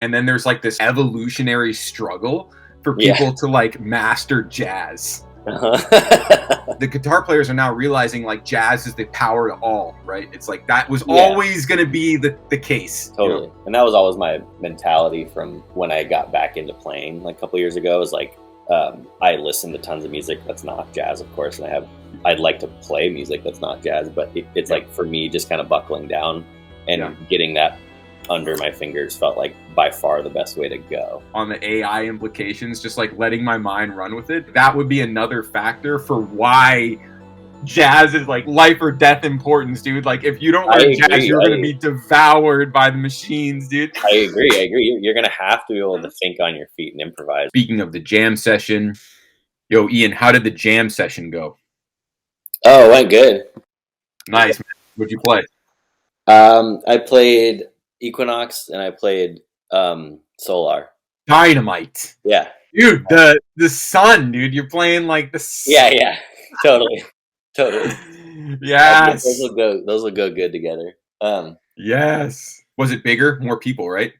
and then there's like this evolutionary struggle for Yeah. people to like master jazz. Uh-huh. The guitar players are now realizing like jazz is the power to all, right? It's like that was Yeah. always going to be the case. Totally. You know? And that was always my mentality from when I got back into playing like a couple years ago. Is like I listen to tons of music that's not jazz, of course, and I'd like to play music that's not jazz, but it's like for me just kind of buckling down and getting that under my fingers felt like by far the best way to go. On the AI implications, just like letting my mind run with it, that would be another factor for why jazz is like life or death importance, dude. Like if you don't learn jazz, you're going to be devoured by the machines, dude. I agree. You're going to have to be able to think on your feet and improvise. Speaking of the jam session, yo, Ian, how did the jam session go? Oh, it went good. Nice, man. What'd you play? I played Equinox and I played Solar. Dynamite. Yeah. Dude, the sun, dude. You're playing like the sun. Yeah. Totally. Yes. Those will go good together. Yes. Was it bigger? More people, right?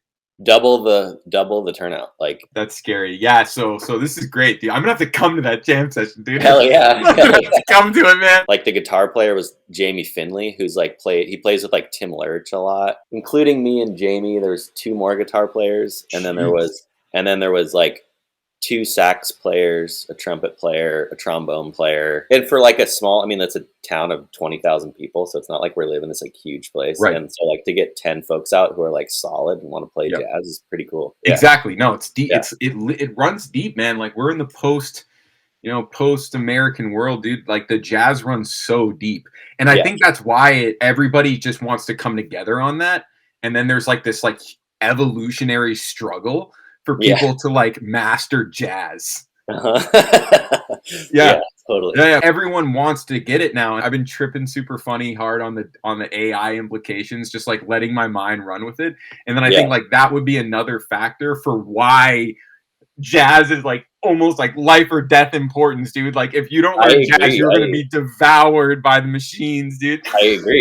Double the turnout. Like that's scary. Yeah. So this is great, dude. I'm gonna have to come to that jam session, dude. Hell yeah. I'm gonna have to come to it, man. Like the guitar player was Jamie Finley, who's like he plays with like Tim Lurch a lot, including me and Jamie. There's 2 more guitar players, and then there was like 2 sax players, a trumpet player, a trombone player, and for like a small, I mean, that's a town of 20,000 people, so it's not like we're living in this like huge place, right? And so like to get 10 folks out who are like solid and want to play jazz is pretty cool. Exactly. No, it's deep. Yeah. It runs deep, man. Like we're in the post American world, dude. Like the jazz runs so deep, and I think that's why everybody just wants to come together on that. And then there's like this like evolutionary struggle for people to like master jazz. Yeah, totally. Yeah, everyone wants to get it now. I've been tripping super funny hard on the AI implications, just like letting my mind run with it. And then I think like that would be another factor for why jazz is like almost like life or death importance, dude. Like if you don't learn jazz, you're going to be devoured by the machines, dude. I agree.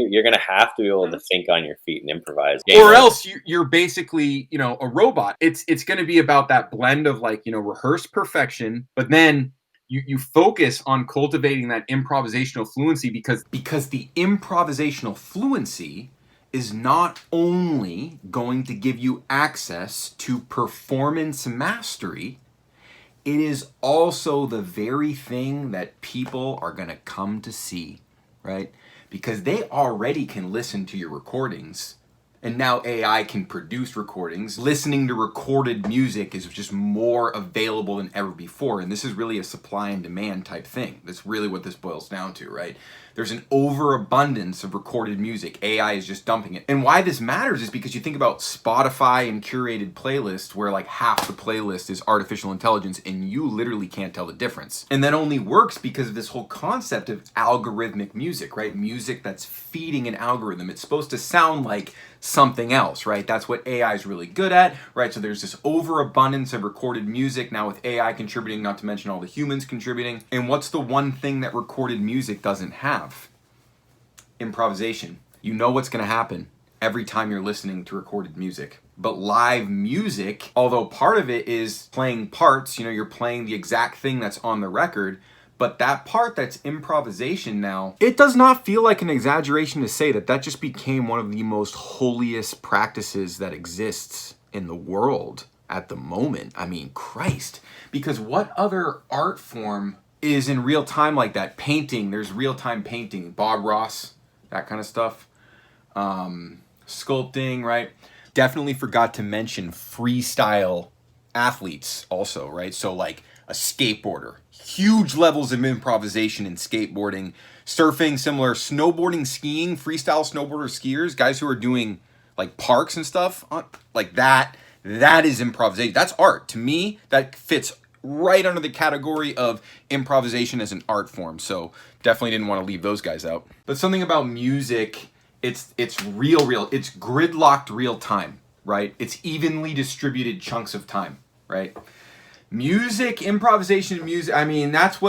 You're going to have to be able to think on your feet and improvise. Or else you're basically, a robot. It's going to be about that blend of like, rehearsed perfection, but then you focus on cultivating that improvisational fluency because the improvisational fluency is not only going to give you access to performance mastery, it is also the very thing that people are going to come to see, right? Because they already can listen to your recordings, and now AI can produce recordings. Listening to recorded music is just more available than ever before, and this is really a supply and demand type thing. That's really what this boils down to, right? There's an overabundance of recorded music. AI is just dumping it. And why this matters is because you think about Spotify and curated playlists where like half the playlist is artificial intelligence and you literally can't tell the difference. And that only works because of this whole concept of algorithmic music, right? Music that's feeding an algorithm. It's supposed to sound like something else, right? That's what AI is really good at, right? So there's this overabundance of recorded music now with AI contributing, not to mention all the humans contributing. And what's the one thing that recorded music doesn't have? Improvisation. You know what's going to happen every time you're listening to recorded music. But live music, although part of it is playing parts, you're playing the exact thing that's on the record, but that part that's improvisation now, it does not feel like an exaggeration to say that just became one of the most holiest practices that exists in the world at the moment. I mean, Christ. Because what other art form is in real time like that? Painting, there's real-time painting. Bob Ross, that kind of stuff. Sculpting, right? Definitely forgot to mention freestyle athletes also, right? So like a skateboarder. Huge levels of improvisation in skateboarding, surfing, similar, snowboarding, skiing, freestyle snowboarders, skiers, guys who are doing like parks and stuff like that. That is improvisation. That's art. To me, that fits right under the category of improvisation as an art form. So definitely didn't want to leave those guys out. But something about music, it's real. It's gridlocked real time, right? It's evenly distributed chunks of time, right? Music, improvisation, music, I mean, this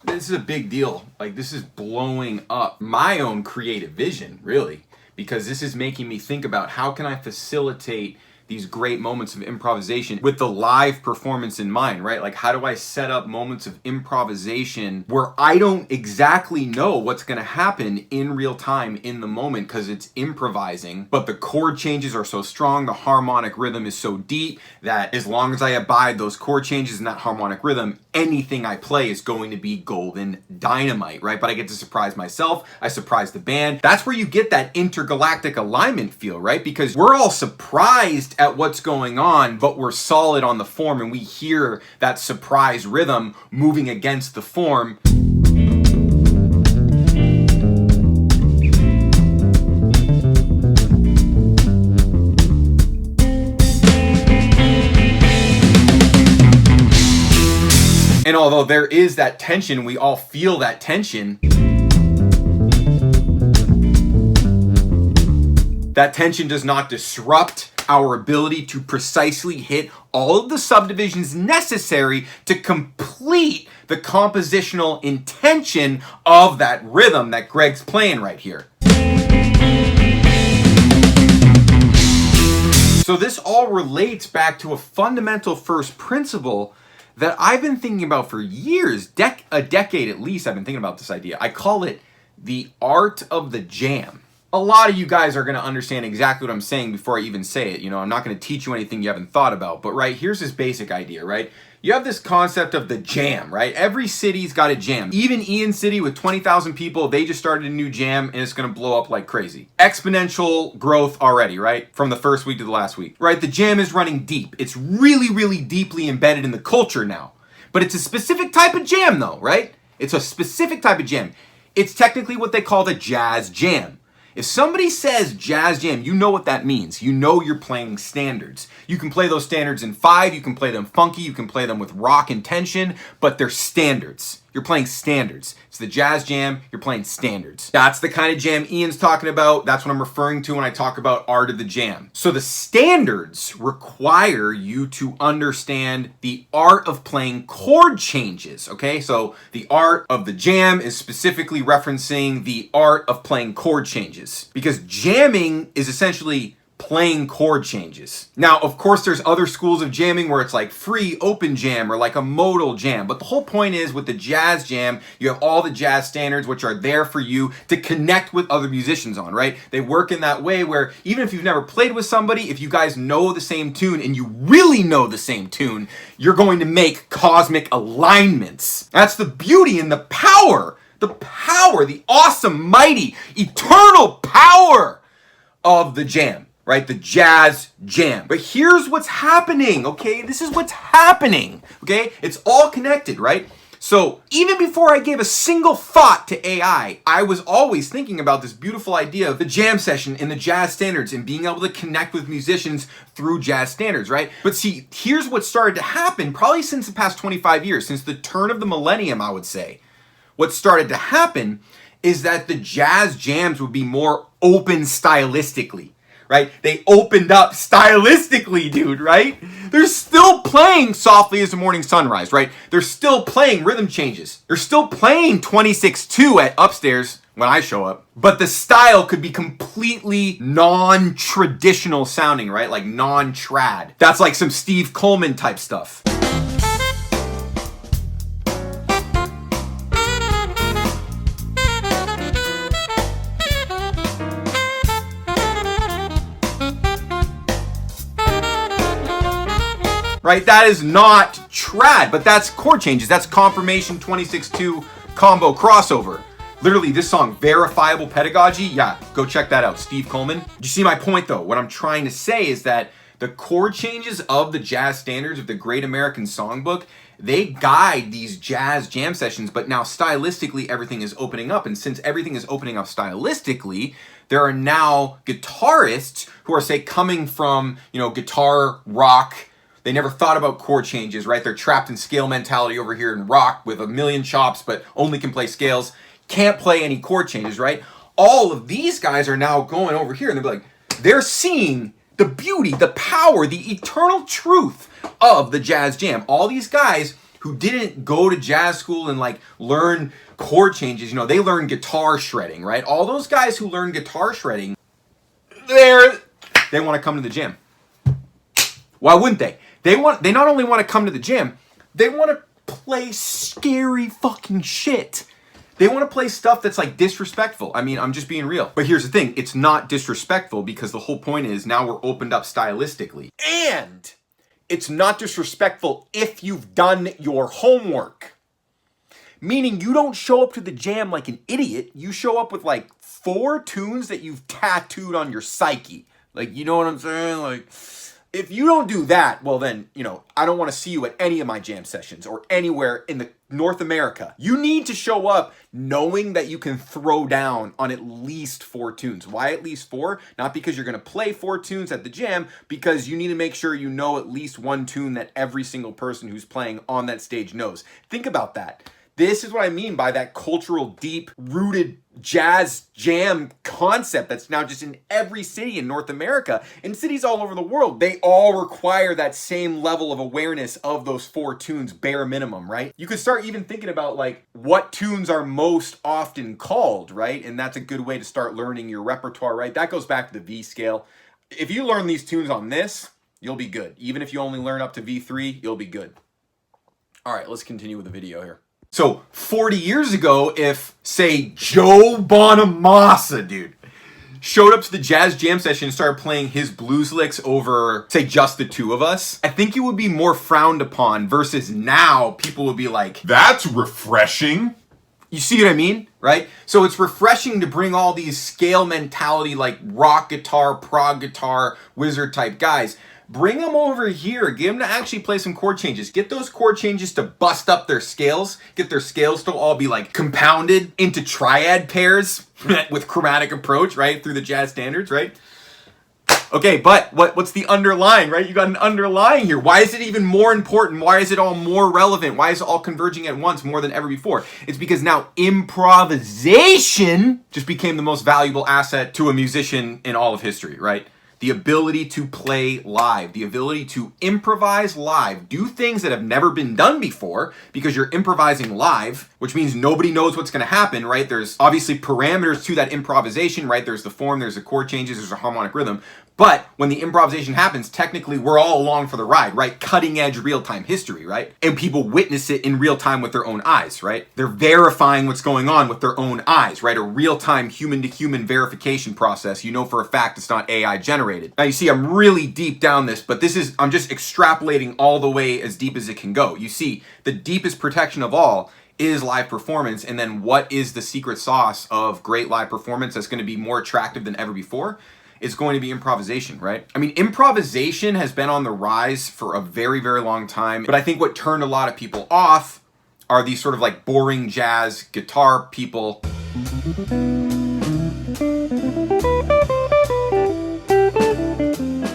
is a big deal. Like, this is blowing up my own creative vision, really, because this is making me think about how can I facilitate these great moments of improvisation with the live performance in mind, right? Like, how do I set up moments of improvisation where I don't exactly know what's going to happen in real time in the moment because it's improvising, but the chord changes are so strong, the harmonic rhythm is so deep that as long as I abide those chord changes and that harmonic rhythm, anything I play is going to be golden dynamite, right? But I get to surprise myself, I surprise the band. That's where you get that intergalactic alignment feel, right? Because we're all surprised at what's going on, but we're solid on the form and we hear that surprise rhythm moving against the form. And although there is that tension, we all feel that tension. That tension does not disrupt our ability to precisely hit all of the subdivisions necessary to complete the compositional intention of that rhythm that Greg's playing right here. So this all relates back to a fundamental first principle that I've been thinking about for years, a decade at least. I've been thinking about this idea. I call it the art of the jam. A lot of you guys are going to understand exactly what I'm saying before I even say it. You know, I'm not going to teach you anything you haven't thought about, but right, here's this basic idea, right? You have this concept of the jam, right? Every city's got a jam. Even Ian City with 20,000 people, they just started a new jam and it's going to blow up like crazy. Exponential growth already, right? From the first week to the last week, right? The jam is running deep. It's really, really deeply embedded in the culture now. But it's a specific type of jam though, right? It's a specific type of jam. It's technically what they call the jazz jam. If somebody says jazz jam, you know what that means. You know you're playing standards. You can play those standards in 5, you can play them funky, you can play them with rock and tension, but they're standards. You're playing standards. It's the jazz jam, you're playing standards. That's the kind of jam Ian's talking about. That's what I'm referring to when I talk about art of the jam. So the standards require you to understand the art of playing chord changes, okay? So the art of the jam is specifically referencing the art of playing chord changes, because jamming is essentially playing chord changes. Now, of course, there's other schools of jamming where it's like free open jam or like a modal jam. But the whole point is with the jazz jam, you have all the jazz standards which are there for you to connect with other musicians on, right? They work in that way where even if you've never played with somebody, if you guys know the same tune and you really know the same tune, you're going to make cosmic alignments. That's the beauty and the power, the awesome, mighty, eternal power of the jam. Right? The jazz jam. But here's what's happening, okay? This is what's happening, okay? It's all connected, right? So even before I gave a single thought to AI, I was always thinking about this beautiful idea of the jam session and the jazz standards and being able to connect with musicians through jazz standards, right? But see, here's what started to happen probably since the past 25 years, since the turn of the millennium, I would say. What started to happen is that the jazz jams would be more open stylistically. Right? They opened up stylistically, dude, right? They're still playing Softly as the Morning Sunrise, right? They're still playing rhythm changes. They're still playing 26-2 at Upstairs when I show up. But the style could be completely non-traditional sounding, right? Like non-trad. That's like some Steve Coleman type stuff. Right? That is not trad, but that's chord changes. That's confirmation 26-2 combo crossover. Literally, this song, Verifiable Pedagogy, yeah, go check that out. Steve Coleman. You see my point, though? What I'm trying to say is that the chord changes of the jazz standards of the Great American Songbook, they guide these jazz jam sessions, but now stylistically, everything is opening up. And since everything is opening up stylistically, there are now guitarists who are, say, coming from, guitar rock. They never thought about chord changes, right? They're trapped in scale mentality over here in rock with a million chops, but only can play scales. Can't play any chord changes, right? All of these guys are now going over here and they're seeing the beauty, the power, the eternal truth of the jazz jam. All these guys who didn't go to jazz school and learn chord changes, they learn guitar shredding, right? All those guys who learn guitar shredding, they want to come to the jam. Why wouldn't they? They not only want to come to the jam, they want to play scary fucking shit. They want to play stuff that's like disrespectful. I mean, I'm just being real. But here's the thing, it's not disrespectful because the whole point is now we're opened up stylistically. And it's not disrespectful if you've done your homework. Meaning you don't show up to the jam like an idiot. You show up with like 4 tunes that you've tattooed on your psyche. Like, you know what I'm saying? Like, if you don't do that, well then, you know, I don't want to see you at any of my jam sessions or anywhere in the North America. You need to show up knowing that you can throw down on at least 4 tunes. Why at least 4? Not because you're going to play 4 tunes at the jam, because you need to make sure you know at least 1 tune that every single person who's playing on that stage knows. Think about that. This is what I mean by that cultural, deep-rooted jazz jam concept that's now just in every city in North America and cities all over the world. They all require that same level of awareness of those 4 tunes, bare minimum, right? You could start even thinking about like what tunes are most often called, right? And that's a good way to start learning your repertoire, right? That goes back to the V scale. If you learn these tunes on this, you'll be good. Even if you only learn up to V3, you'll be good. All right, let's continue with the video here. So 40 years ago, if, say, Joe Bonamassa, dude, showed up to the jazz jam session and started playing his blues licks over, say, just the 2 of us, I think it would be more frowned upon versus now people would be like, that's refreshing. You see what I mean? Right? So it's refreshing to bring all these scale mentality, like rock guitar, prog guitar, wizard type guys. Bring them over here. Get them to actually play some chord changes. Get those chord changes to bust up their scales. Get their scales to all be like compounded into triad pairs with chromatic approach, right? Through the jazz standards, right? Okay, but what's the underlying, right? You got an underlying here. Why is it even more important? Why is it all more relevant? Why is it all converging at once more than ever before? It's because now improvisation just became the most valuable asset to a musician in all of history, right? The ability to play live, the ability to improvise live, do things that have never been done before because you're improvising live, which means nobody knows what's going to happen, right? There's obviously parameters to that improvisation, right? There's the form, there's the chord changes, there's a harmonic rhythm. But when the improvisation happens, technically we're all along for the ride, right? Cutting edge real-time history, right? And people witness it in real time with their own eyes, right? They're verifying what's going on with their own eyes, right? A real-time human-to-human verification process. You know for a fact it's not AI generated. Now you see I'm really deep down this, but I'm just extrapolating all the way as deep as it can go. You see, the deepest protection of all is live performance, and then what is the secret sauce of great live performance that's going to be more attractive than ever before? It's going to be improvisation, right? I mean, improvisation has been on the rise for a very, very long time, but I think what turned a lot of people off are these sort of like boring jazz guitar people.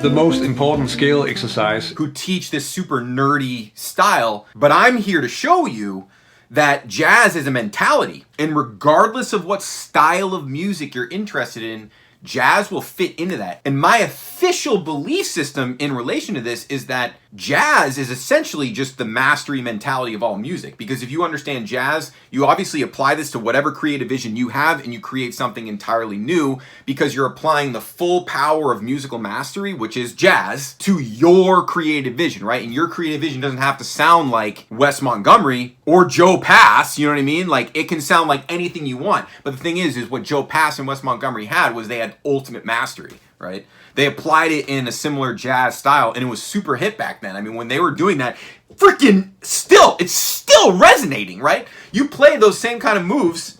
The most important skill exercise. Who teach this super nerdy style, but I'm here to show you that jazz is a mentality, and regardless of what style of music you're interested in, jazz will fit into that. And my official belief system in relation to this is that jazz is essentially just the mastery mentality of all music. Because if you understand jazz, you obviously apply this to whatever creative vision you have and you create something entirely new because you're applying the full power of musical mastery, which is jazz, to your creative vision, right? And your creative vision doesn't have to sound like Wes Montgomery or Joe Pass, you know what I mean? Like, it can sound like anything you want. But the thing is what Joe Pass and Wes Montgomery had was they had ultimate mastery, right? They applied it in a similar jazz style, and it was super hit back then. I mean, when they were doing that, it's still resonating, right? You play those same kind of moves,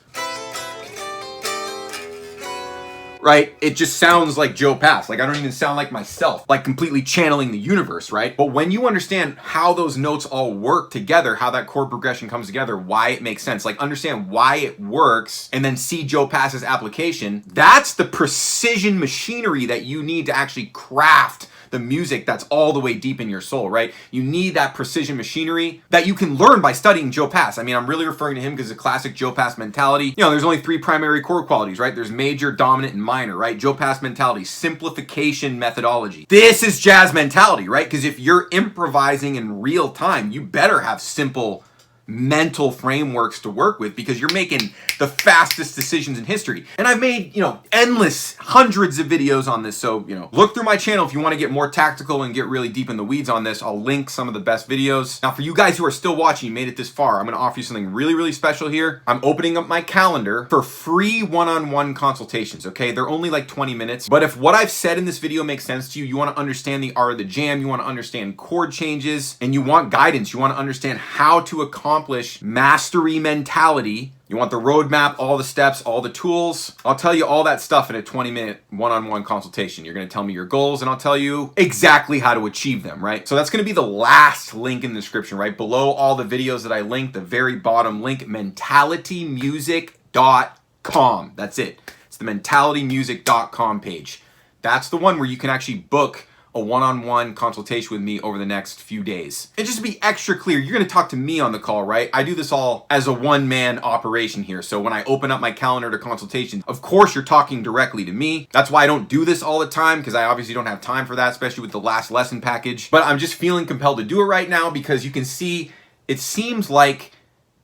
right? It just sounds like Joe Pass. Like, I don't even sound like myself, like completely channeling the universe, right? But when you understand how those notes all work together, how that chord progression comes together, why it makes sense, like understand why it works, and then see Joe Pass's application, that's the precision machinery that you need to actually craft the music that's all the way deep in your soul, right? You need that precision machinery that you can learn by studying Joe Pass. I mean, I'm really referring to him because it's a classic Joe Pass mentality. You know, there's only 3 primary chord qualities, right? There's major, dominant, and minor, right? Joe Pass mentality, simplification methodology. This is jazz mentality, right? Because if you're improvising in real time, you better have simple mental frameworks to work with because you're making the fastest decisions in history. And I've made, endless hundreds of videos on this. So, look through my channel if you want to get more tactical and get really deep in the weeds on this. I'll link some of the best videos. Now, for you guys who are still watching, you made it this far, I'm going to offer you something really, really special here. I'm opening up my calendar for free one-on-one consultations, okay? They're only like 20 minutes. But if what I've said in this video makes sense to you, you want to understand the art of the jam, you want to understand chord changes, and you want guidance, you want to understand how to accomplish mastery mentality, you want the roadmap, all the steps, all the tools, I'll tell you all that stuff in a 20-minute one-on-one consultation. You're going to tell me your goals and I'll tell you exactly how to achieve them, right? So that's going to be the last link in the description, right? Below all the videos that I linked, the very bottom link, mentalitymusic.com. That's it. It's the mentalitymusic.com page. That's the one where you can actually book a one-on-one consultation with me over the next few days. And just to be extra clear, you're going to talk to me on the call, right? I do this all as a one-man operation here. So when I open up my calendar to consultation, of course you're talking directly to me. That's why I don't do this all the time, because I obviously don't have time for that, especially with the last lesson package. But I'm just feeling compelled to do it right now because you can see it seems like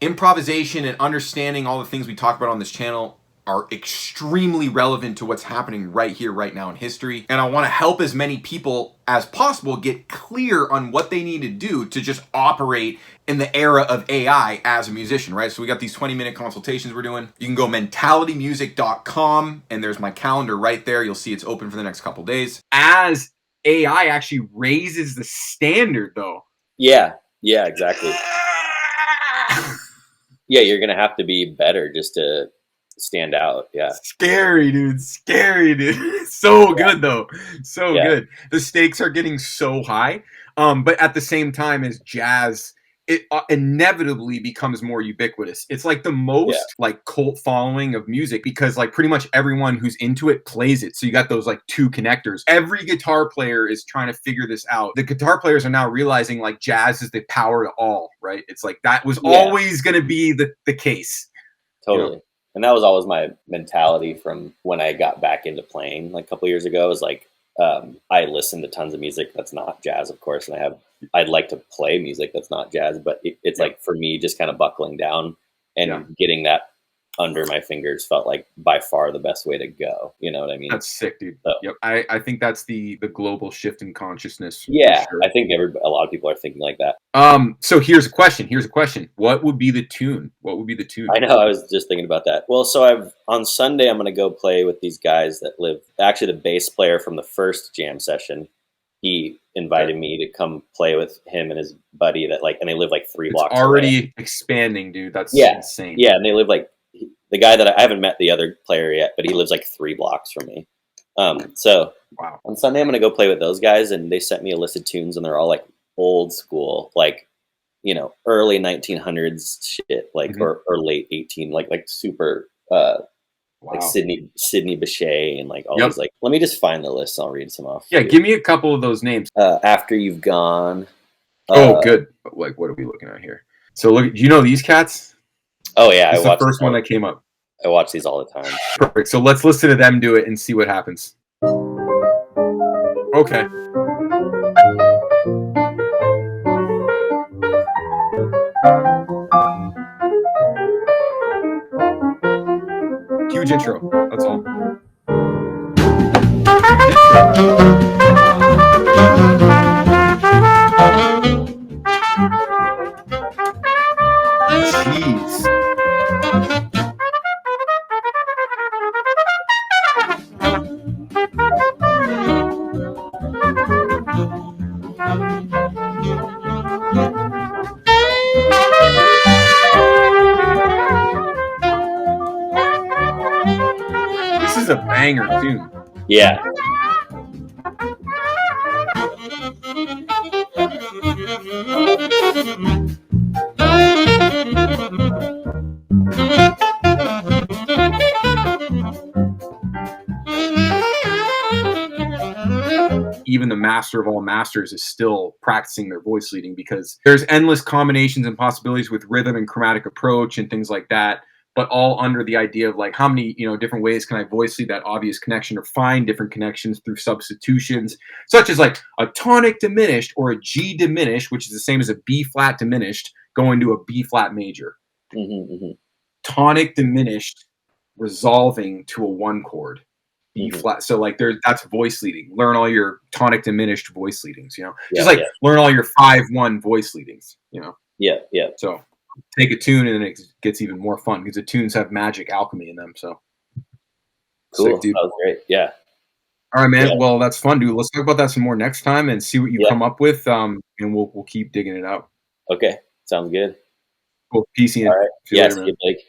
improvisation and understanding all the things we talk about on this channel are extremely relevant to what's happening right here, right now in history. And I want to help as many people as possible get clear on what they need to do to just operate in the era of AI as a musician, right? So we got these 20-minute consultations we're doing. You can go mentalitymusic.com and there's my calendar right there. You'll see it's open for the next couple days. As AI actually raises the standard though. Yeah, exactly. Yeah, you're going to have to be better just to stand out. Yeah. Scary, dude. So good though. So good. The stakes are getting so high. But at the same time as jazz, it inevitably becomes more ubiquitous. It's like the most like cult following of music because like pretty much everyone who's into it plays it. So you got those like two connectors. Every guitar player is trying to figure this out. The guitar players are now realizing like jazz is the power to all, right? It's like that was always going to be the case. Totally. And that was always my mentality from when I got back into playing like a couple years ago. Was like I listen to tons of music that's not jazz, of course, and I'd like to play music that's not jazz, but it's like for me just kind of buckling down and getting that under my fingers felt like by far the best way to go. You know what I mean? That's sick, dude. So, yep. I think that's the global shift in consciousness. Yeah, sure. I think a lot of people are thinking like that. So here's a question. What would be the tune? I know. I was just thinking about that. Well, so on Sunday, I'm going to go play with these guys that live, actually the bass player from the first jam session. He invited me to come play with him and his buddy and they live like 3 blocks away. Already expanding, dude. That's insane. Yeah. And they live like, the guy that I haven't met the other player yet, but he lives like 3 blocks from me. So on Sunday, I'm going to go play with those guys, and they sent me a list of tunes, and they're all like old school, like, early 1900s shit, like, or late 18, like super, like Sidney Bechet and like all these, like, let me just find the list. I'll read some off. Yeah. Give me a couple of those names. After You've Gone. Good. Like, what are we looking at here? So look, do you know these cats? Oh yeah, I watched the first one that came up. I watch these all the time. Perfect. So let's listen to them do it and see what happens. Okay. Huge intro. That's all. Jeez. This is a banger tune. Yeah. Even the master of all masters is still practicing their voice leading because there's endless combinations and possibilities with rhythm and chromatic approach and things like that, but all under the idea of like how many different ways can I voice lead that obvious connection or find different connections through substitutions, such as like a tonic diminished or a G diminished, which is the same as a B flat diminished, going to a B flat major. Mm-hmm. Tonic diminished, resolving to a 1 chord. B Mhm. flat. So like that's voice leading. Learn all your tonic diminished voice leadings, you know. Yeah, Just like yeah. learn all your 5-1 voice leadings, you know. Yeah, yeah. So take a tune and then it gets even more fun because the tunes have magic alchemy in them. So Cool. sick, dude. That was great. Yeah. All right, man. Yeah. Well, that's fun, dude. Let's talk about that some more next time and see what you Yeah. come up with. And we'll keep digging it out. Okay. Sounds good. Cool. Peace, Ian. All right. See you Yeah. later, See man. you, Blake.